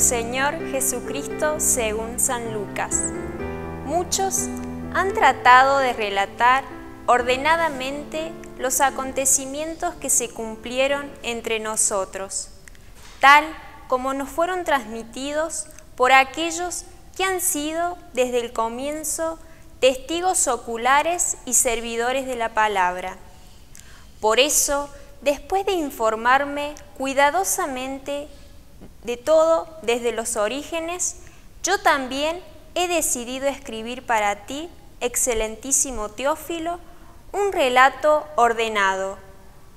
Señor Jesucristo según San Lucas. Muchos han tratado de relatar ordenadamente los acontecimientos que se cumplieron entre nosotros, tal como nos fueron transmitidos por aquellos que han sido desde el comienzo testigos oculares y servidores de la palabra. Por eso, después de informarme cuidadosamente de todo desde los orígenes, yo también he decidido escribir para ti, excelentísimo Teófilo, un relato ordenado,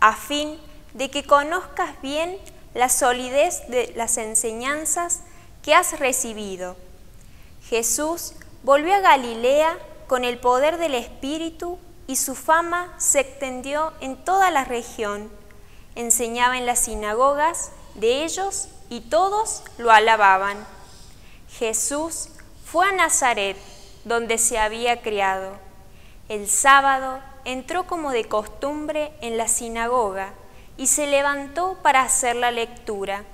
a fin de que conozcas bien la solidez de las enseñanzas que has recibido. Jesús volvió a Galilea con el poder del Espíritu y su fama se extendió en toda la región. Enseñaba en las sinagogas de ellos y todos lo alababan. Jesús fue a Nazaret, donde se había criado. El sábado entró como de costumbre en la sinagoga y se levantó para hacer la lectura.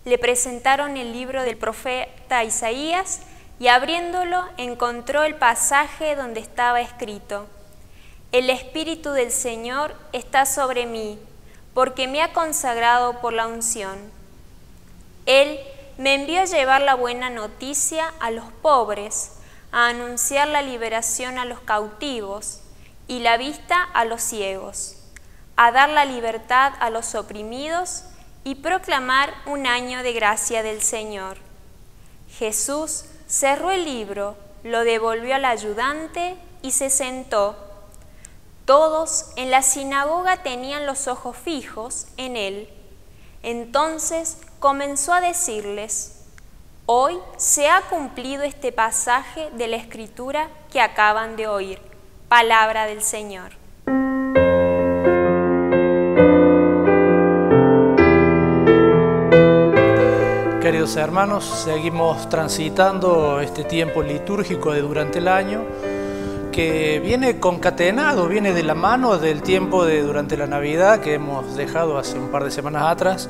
Le presentaron el libro del profeta Isaías y abriéndolo encontró el pasaje donde estaba escrito: El Espíritu del Señor está sobre mí, porque me ha consagrado por la unción. Él me envió a llevar la buena noticia a los pobres, a anunciar la liberación a los cautivos y la vista a los ciegos, a dar la libertad a los oprimidos y proclamar un año de gracia del Señor. Jesús cerró el libro, lo devolvió al ayudante y se sentó. Todos en la sinagoga tenían los ojos fijos en él. Entonces comenzó a decirles: Hoy se ha cumplido este pasaje de la Escritura que acaban de oír. Palabra del Señor. Queridos hermanos, seguimos transitando este tiempo litúrgico de durante el año, que viene concatenado, viene de la mano del tiempo de durante la Navidad que hemos dejado hace un par de semanas atrás,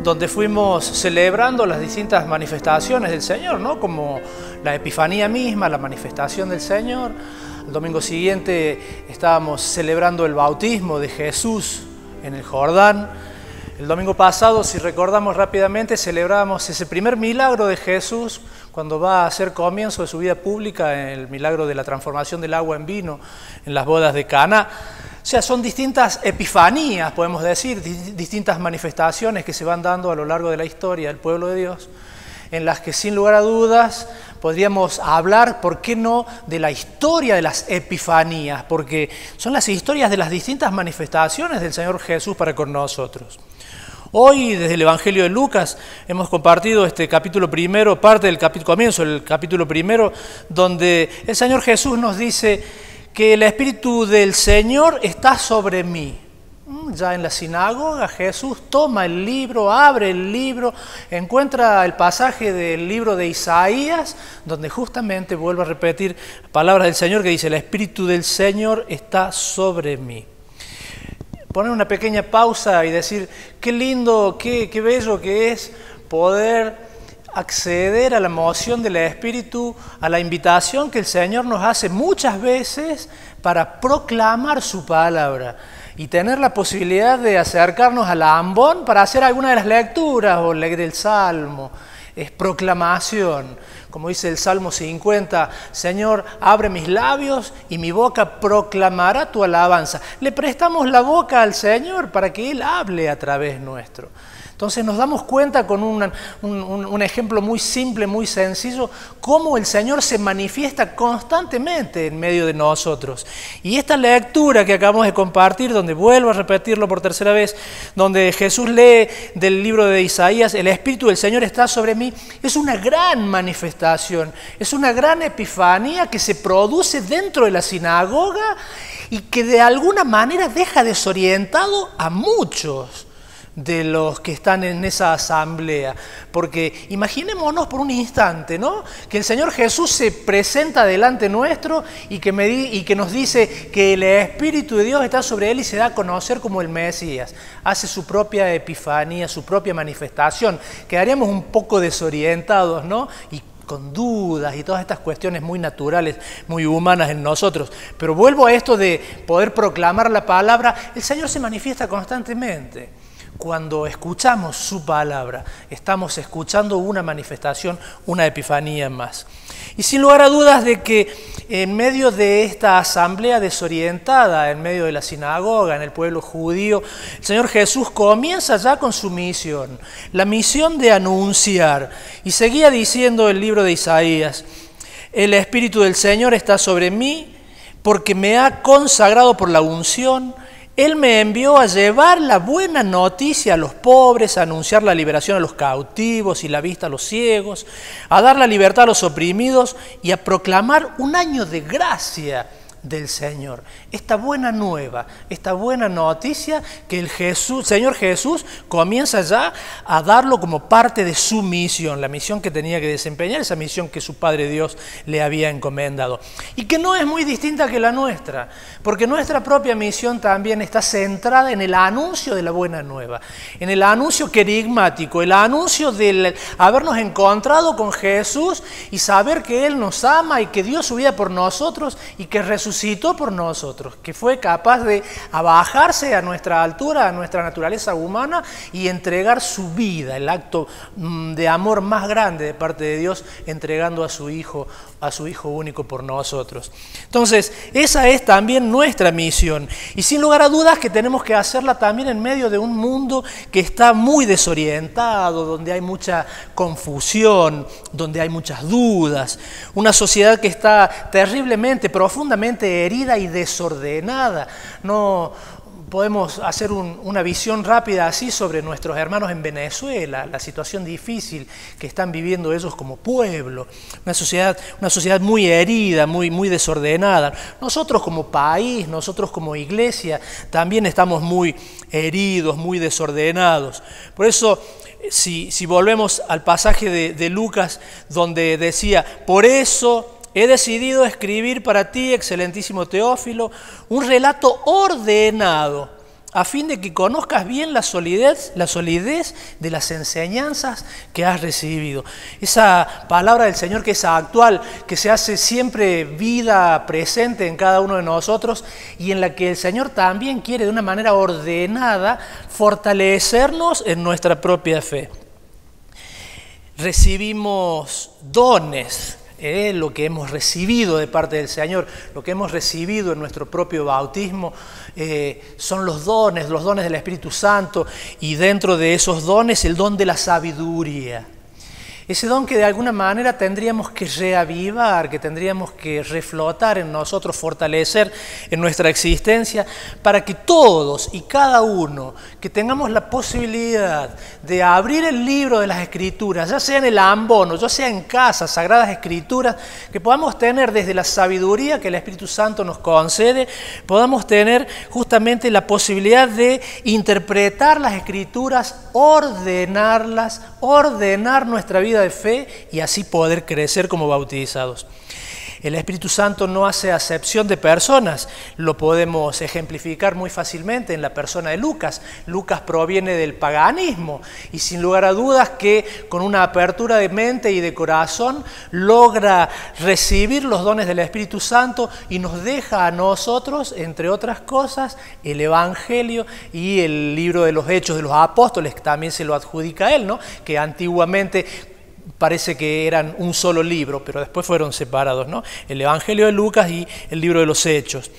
donde fuimos celebrando las distintas manifestaciones del Señor, ¿no? Como la Epifanía misma, la manifestación del Señor. El domingo siguiente estábamos celebrando el bautismo de Jesús en el Jordán. El domingo pasado, si recordamos rápidamente, celebramos ese primer milagro de Jesús cuando va a hacer comienzo de su vida pública, el milagro de la transformación del agua en vino en las bodas de Caná. O sea, son distintas epifanías, podemos decir, distintas manifestaciones que se van dando a lo largo de la historia del pueblo de Dios, en las que sin lugar a dudas podríamos hablar, ¿por qué no?, de la historia de las epifanías, porque son las historias de las distintas manifestaciones del Señor Jesús para con nosotros. Hoy, desde el Evangelio de Lucas, hemos compartido este capítulo primero, parte del comienzo del capítulo primero, donde el Señor Jesús nos dice que el Espíritu del Señor está sobre mí. Ya en la sinagoga Jesús toma el libro, abre el libro, encuentra el pasaje del libro de Isaías, donde justamente vuelve a repetir palabras del Señor que dice: el Espíritu del Señor está sobre mí. Poner una pequeña pausa y decir, qué lindo, qué bello que es poder acceder a la moción del Espíritu, a la invitación que el Señor nos hace muchas veces para proclamar su palabra y tener la posibilidad de acercarnos a la ambón para hacer alguna de las lecturas o leer el Salmo. Es proclamación, como dice el Salmo 50, Señor, abre mis labios y mi boca proclamará tu alabanza. Le prestamos la boca al Señor para que Él hable a través nuestro. Entonces nos damos cuenta con un ejemplo muy simple, muy sencillo, cómo el Señor se manifiesta constantemente en medio de nosotros. Y esta lectura que acabamos de compartir, donde vuelvo a repetirlo por tercera vez, donde Jesús lee del libro de Isaías, el Espíritu del Señor está sobre mí, es una gran manifestación, es una gran epifanía que se produce dentro de la sinagoga y que de alguna manera deja desorientado a muchos. de los que están en esa asamblea, porque imaginémonos por un instante, ¿no?, que el Señor Jesús se presenta delante nuestro y que nos dice que el Espíritu de Dios está sobre él y se da a conocer como el Mesías, hace su propia epifanía, su propia manifestación. Quedaríamos un poco desorientados, ¿no?, y con dudas y todas estas cuestiones muy naturales, muy humanas en nosotros. Pero vuelvo a esto de poder proclamar la palabra. El Señor se manifiesta constantemente. Cuando escuchamos su palabra, estamos escuchando una manifestación, una epifanía más. Y sin lugar a dudas de que en medio de esta asamblea desorientada, en medio de la sinagoga, en el pueblo judío, el Señor Jesús comienza ya con su misión, la misión de anunciar. Y seguía diciendo el libro de Isaías: el Espíritu del Señor está sobre mí, porque me ha consagrado por la unción. Él me envió a llevar la buena noticia a los pobres, a anunciar la liberación a los cautivos y la vista a los ciegos, a dar la libertad a los oprimidos y a proclamar un año de gracia del Señor. Esta buena nueva, esta buena noticia que el Señor Jesús comienza ya a darlo como parte de su misión, la misión que tenía que desempeñar, esa misión que su Padre Dios le había encomendado. Y que no es muy distinta que la nuestra, porque nuestra propia misión también está centrada en el anuncio de la buena nueva, en el anuncio querigmático, el anuncio del habernos encontrado con Jesús y saber que Él nos ama y que dio su vida por nosotros y que resucitó por nosotros, que fue capaz de abajarse a nuestra altura, a nuestra naturaleza humana y entregar su vida, el acto de amor más grande de parte de Dios, entregando a su Hijo único por nosotros. Entonces, esa es también nuestra misión y sin lugar a dudas que tenemos que hacerla también en medio de un mundo que está muy desorientado, donde hay mucha confusión, donde hay muchas dudas, una sociedad que está terriblemente, profundamente herida y desordenada. No podemos hacer una visión rápida así sobre nuestros hermanos en Venezuela, la situación difícil que están viviendo ellos como pueblo, una sociedad muy herida, muy desordenada. Nosotros como país, nosotros como iglesia, también estamos muy heridos, muy desordenados. Por eso, si volvemos al pasaje de Lucas, donde decía: por eso he decidido escribir para ti, excelentísimo Teófilo, un relato ordenado, a fin de que conozcas bien la solidez de las enseñanzas que has recibido. Esa palabra del Señor que es actual, que se hace siempre vida presente en cada uno de nosotros y en la que el Señor también quiere de una manera ordenada fortalecernos en nuestra propia fe. Recibimos dones. Lo que hemos recibido de parte del Señor, lo que hemos recibido en nuestro propio bautismo, son los dones del Espíritu Santo, y dentro de esos dones el don de la sabiduría. Ese don que de alguna manera tendríamos que reavivar, que tendríamos que reflotar en nosotros, fortalecer en nuestra existencia, para que todos y cada uno que tengamos la posibilidad de abrir el libro de las Escrituras, ya sea en el ambono, ya sea en casa, Sagradas Escrituras, que podamos tener desde la sabiduría que el Espíritu Santo nos concede, podamos tener justamente la posibilidad de interpretar las Escrituras, ordenar nuestra vida de fe y así poder crecer como bautizados. El Espíritu Santo no hace acepción de personas, lo podemos ejemplificar muy fácilmente en la persona de Lucas. Lucas proviene del paganismo y sin lugar a dudas que con una apertura de mente y de corazón logra recibir los dones del Espíritu Santo y nos deja a nosotros, entre otras cosas, el Evangelio y el libro de los Hechos de los Apóstoles, que también se lo adjudica a él, ¿no?, que antiguamente parece que eran un solo libro, pero después fueron separados, ¿no?, el Evangelio de Lucas y el libro de los Hechos.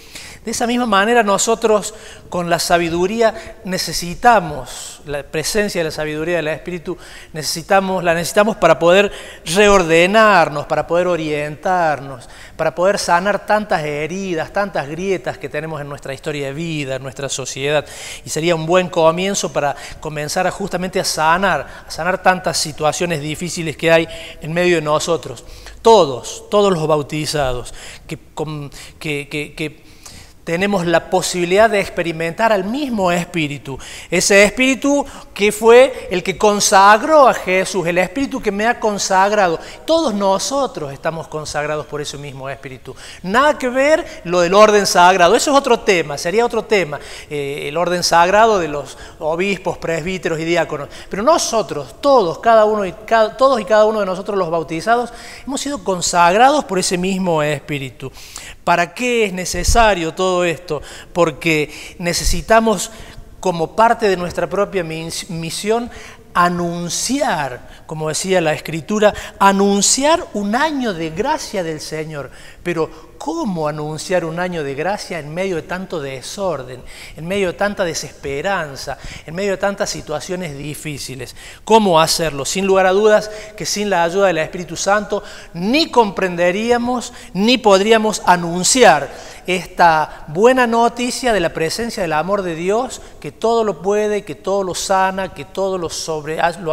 De esa misma manera nosotros con la sabiduría necesitamos, la presencia de la sabiduría del Espíritu, la necesitamos para poder reordenarnos, para poder orientarnos, para poder sanar tantas heridas, tantas grietas que tenemos en nuestra historia de vida, en nuestra sociedad. Y sería un buen comienzo para comenzar justamente a sanar tantas situaciones difíciles que hay en medio de nosotros. Todos los bautizados, que tenemos la posibilidad de experimentar al mismo Espíritu. Ese Espíritu que fue el que consagró a Jesús, el Espíritu que me ha consagrado. Todos nosotros estamos consagrados por ese mismo Espíritu. Nada que ver lo del orden sagrado. Eso es otro tema, sería otro tema. El orden sagrado de los obispos, presbíteros y diáconos. Pero nosotros, todos y cada uno de nosotros los bautizados, hemos sido consagrados por ese mismo Espíritu. ¿Para qué es necesario todo esto? Porque necesitamos, como parte de nuestra propia misión, anunciar, como decía la Escritura, anunciar un año de gracia del Señor. Pero ¿cómo anunciar un año de gracia en medio de tanto desorden, en medio de tanta desesperanza, en medio de tantas situaciones difíciles? ¿Cómo hacerlo? Sin lugar a dudas que sin la ayuda del Espíritu Santo ni comprenderíamos ni podríamos anunciar esta buena noticia de la presencia del amor de Dios, que todo lo puede, que todo lo sana, que todo lo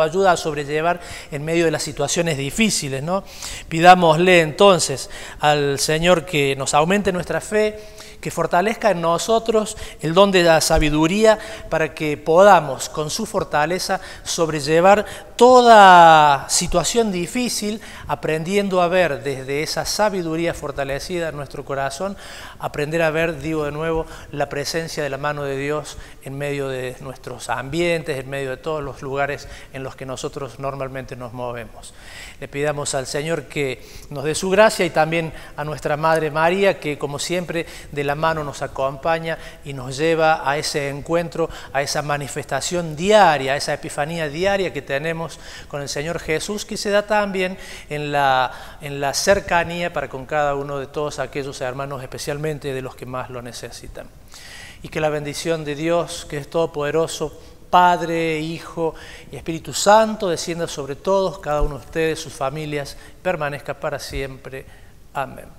ayuda a sobrellevar en medio de las situaciones difíciles, ¿no? Pidámosle entonces al Señor que nos aumente nuestra fe, que fortalezca en nosotros el don de la sabiduría para que podamos, con su fortaleza, sobrellevar toda situación difícil, aprendiendo a ver desde esa sabiduría fortalecida en nuestro corazón, aprender a ver, digo de nuevo, la presencia de la mano de Dios en medio de nuestros ambientes, en medio de todos los lugares en los que nosotros normalmente nos movemos. Le pidamos al Señor que nos dé su gracia y también a nuestra Madre María, que como siempre de la mano nos acompaña y nos lleva a ese encuentro, a esa manifestación diaria, a esa epifanía diaria que tenemos con el Señor Jesús, que se da también en la cercanía para con cada uno de todos aquellos hermanos, especialmente de los que más lo necesitan. Y que la bendición de Dios, que es todopoderoso, Padre, Hijo y Espíritu Santo, descienda sobre todos, cada uno de ustedes, sus familias, permanezca para siempre. Amén.